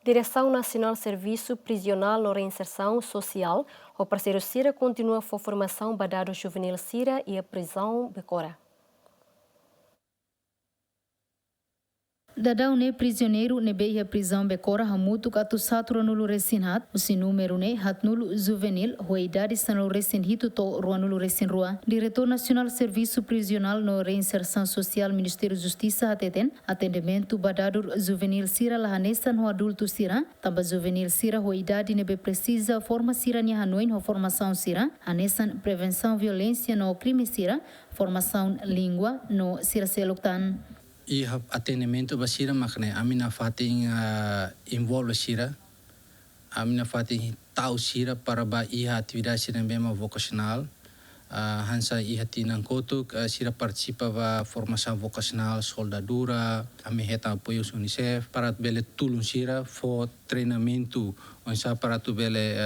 Direção Nacional Serviço Prisional na Reinserção Social, o parceiro Cira continua a formação badado juvenil Cira e a prisão Becora. Dadau ne prisioneiro ne beia prisão Becora hamutu katu satro nulu resinhat usi número ne hat nulu juvenil hoa idade sanul resin hito to rua nulu resin rua. Diretor Nacional Serviço Prisional no Reinserção Social Ministério Justiça hateten atendimento badadur juvenil Cira lahanesan ho adulto Cira tamba juvenil Cira hoa idade ne be precisa forma Cira nia hanoin ho formação Cira anesan prevenção violência no crime Cira formação língua no Cira seluktan. E atendimento basira makne amina fating involve sira amina fating tau sira para ba iha atividade sira bema vocacional hansa iha tinang kotuk sira participa ba formação vocacional soldadura ami heta apoio UNICEF para bele tulun sira for treinamento onsa para tu bele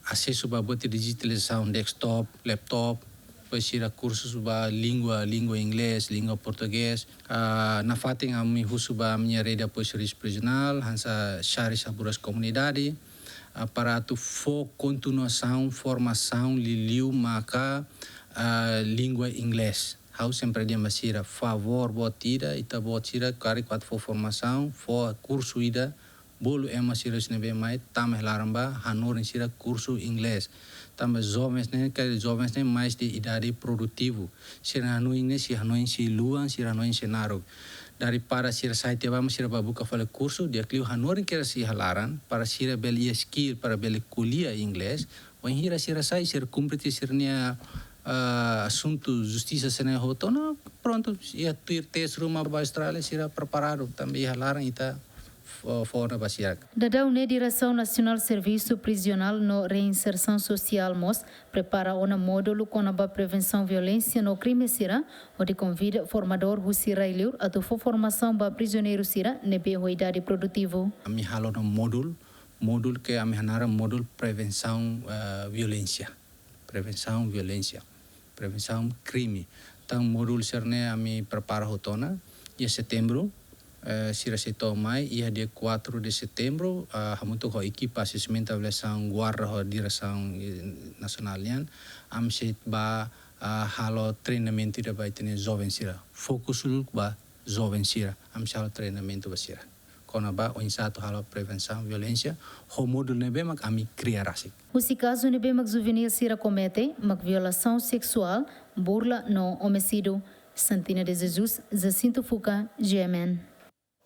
acesso ba bote digitalização desktop laptop sira cursos ba língua inglês, língua português. Na fating ami husu ba minha rede de apoio serviço prisional, hansa shari saburas comunidade, para tu for continuação, formação, liliu maka língua inglês. How sempre dia masira favor botira ita botira kari quatro for formação, for curso ida bolo é masira snebe mai tameh laramba hanor sira curso inglês. Também jovens né mais de idade produtivo se hanoin né se hanoin se luan se hanoin se narok dari para sira site vamos sira babuka fale curso dia clio hanorin quer se halaran para sira beli skill para beli kuliah inglês o hira sira sai sira cumprir sirnia assunto justiça sene hotona pronto ia ter tes rumah ba Austrália sira preparado também halaran ita fora basiak. Dadau ne Direção Nacional Serviço Prisional no Reinserção Social MOS prepara um módulo com a prevenção violência no crime Cira, onde convida formador Husira Ilur a tu formação ba prisioneiro Cira nebe idade produtivo. Ami halo no módulo que ami hanara módulo prevenção violência, prevenção crime. Tang módulo serne ami prepara hotona e setembro sira seto mai ia dia 4 de setembro hamutu ho equipa assessment avaliação guarda ho direção nacional yan am set ba halo treinamento da ba itene jovem sira fokus ba jovem sira am halo treinamento ba sira kona ba o insato halo prevenção violência ho módulo nebe mak ami criar asik Usi caso nebe mak juvenil Cira comete mak violação sexual burla no homicídio Santina de Jesus Jacinto Fuca GMN